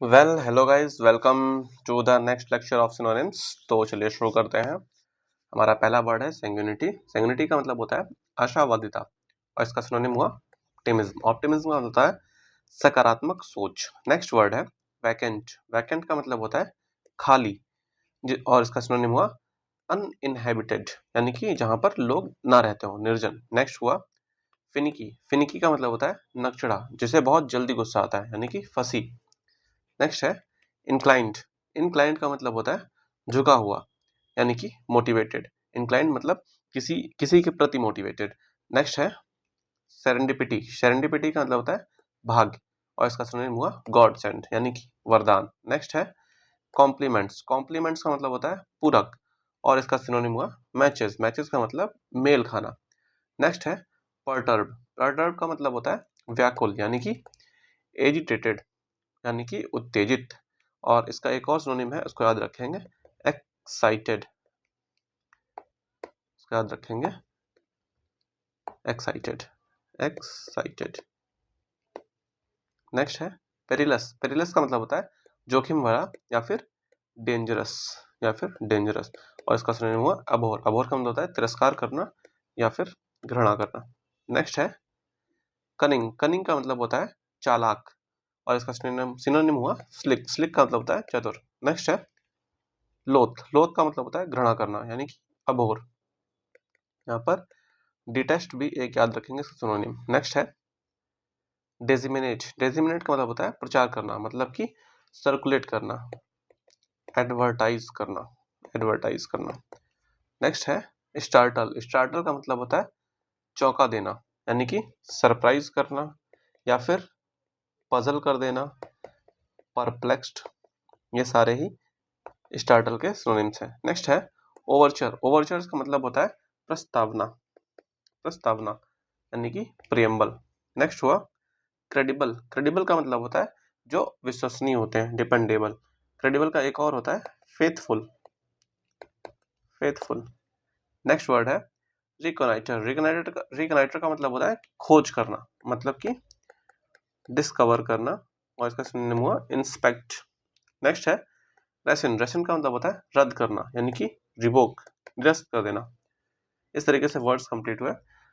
Hello guys, welcome to the next lecture of synonyms. तो चलिए शुरू करते हैं। हमारा पहला वर्ड है सेंग्युनिटी। सेंग्युनिटी का मतलब होता है आशावादिता और इसका सिनोनिम हुआ ऑप्टिमिज्म। ऑप्टिमिज्म का मतलब होता है सकारात्मक सोच। नेक्स्ट वर्ड है वैकेंट। वैकेंट का मतलब होता है खाली और इसका सिनोनिम हुआ अनइनहेबिटेड, यानी कि जहां पर लोग ना रहते हो, निर्जन। नेक्स्ट हुआ फिनिकी। फिनिकी का मतलब होता है नकचड़ा, जिसे बहुत जल्दी गुस्सा आता है, यानी कि फंसी। नेक्स्ट है इंक्लाइंड। इंक्लाइंड का मतलब होता है झुका हुआ, यानी कि मोटिवेटेड। इंक्लाइंड मतलब किसी किसी के प्रति मोटिवेटेड। नेक्स्ट है सेरेंडिपिटी। सेरेंडिपिटी का मतलब होता है भाग्य और इसका सिनोनिम हुआ गॉड सेंड, यानी कि वरदान। नेक्स्ट है कॉम्प्लीमेंट्स। कॉम्प्लीमेंट्स का मतलब होता है पूरक और इसका सिनोनिम हुआ मैचेस। मैचेस का मतलब मेल खाना। नेक्स्ट है पर्टर्ब। पर्टर्ब का मतलब होता है व्याकुल, यानी कि एजिटेटेड, यानी कि उत्तेजित। और इसका एक और सिनोनिम है, उसको याद रखेंगे, एक्साइटेड। इसको याद रखेंगे, एक्साइटेड, एक्साइटेड। नेक्स्ट है पेरिलस। पेरिलस का मतलब होता है जोखिम भरा या फिर डेंजरस, या फिर डेंजरस। और इसका सिनोनिम हुआ अबोर। अबोर का मतलब होता है तिरस्कार करना या फिर घृणा करना। नेक्स्ट है कनिंग। कनिंग का मतलब होता है चालाक और इसका सिनोनिम हुआ स्लिक। स्लिक का मतलब होता है चतुर। नेक्स्ट है लोथ। लोथ का मतलब होता है घृणा करना, यानी कि अबोर। यहाँ पर डिटेस्ट भी एक याद रखेंगे सिनोनिम। नेक्स्ट है डेजिमिनेट। डेजिमिनेट का मतलब होता है प्रचार करना, मतलब कि सर्कुलेट करना, एडवर्टाइज करना, एडवर्टाइज करना। नेक्स्ट है स्टार्टल। स्टार्टल का मतलब होता है चौंका देना, यानी कि सरप्राइज करना या फिर पजल कर देना, परप्लेक्स्ड। ये सारे ही स्टार्टल के सिनोनिम्स हैं। नेक्स्ट है ओवरचर। ओवरचर का मतलब होता है प्रस्तावना, प्रस्तावना, यानी कि प्रियम्बल। नेक्स्ट हुआ क्रेडिबल। क्रेडिबल का मतलब होता है जो विश्वसनीय होते हैं, डिपेंडेबल। क्रेडिबल का एक और होता है फेथफुल, फेथफुल। नेक्स्ट वर्ड है रिकनाइटर। रिकनाइटर का मतलब होता है खोज करना, मतलब कि डिस्कवर करना और इसका सिनोनिम हुआ इंस्पेक्ट। नेक्स्ट है रेसिन। रेसिन का मतलब होता है रद्द करना, यानी कि रिवोक, निरस्त कर देना। इस तरीके से वर्ड्स कंप्लीट हुए।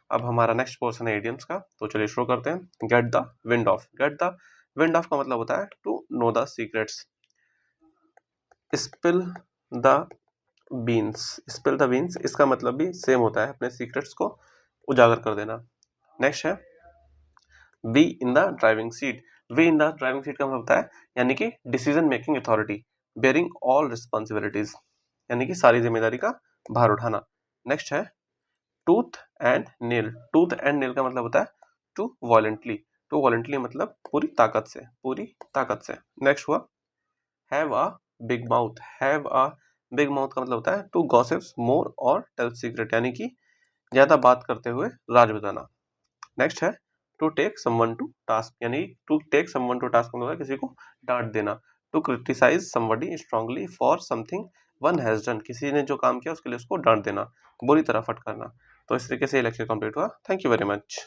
अब हमारा नेक्स्ट पोर्शन है इडियम्स का, तो चलिए शुरू करते हैं। Get the wind of. Get the wind of का मतलब होता है to know the secrets. Spill the beans. Spill the beans, इसका मतलब भी सेम होता है, अपने सीक्रेट्स को उजागर कर देना। नेक्स्ट है be in the driving seat. Be in the driving seat का मतलब होता है यानी कि decision making authority, bearing all responsibilities, यानी कि सारी जिम्मेदारी का भार उठाना। नेक्स्ट है tooth and nail. Tooth and nail का मतलब होता है टू वॉलेंटली। टू वॉलेंटली मतलब पूरी ताकत से, पूरी ताकत से। नेक्स्ट हुआ have a big mouth. Have a big mouth का मतलब होता है टू गॉसिप्स मोर और टेल सीक्रेट, यानी कि ज्यादा बात करते हुए राज बताना। नेक्स्ट है to take someone to task, यानी to take someone to task मतलब किसी को डांट देना। To criticise somebody strongly for something one has done, किसी ने जो काम किया उसके लिए उसको डांट देना, बुरी तरह फटकारना। तो इस तरीके से ये लेक्चर कंप्लीट हुआ। Thank you very much.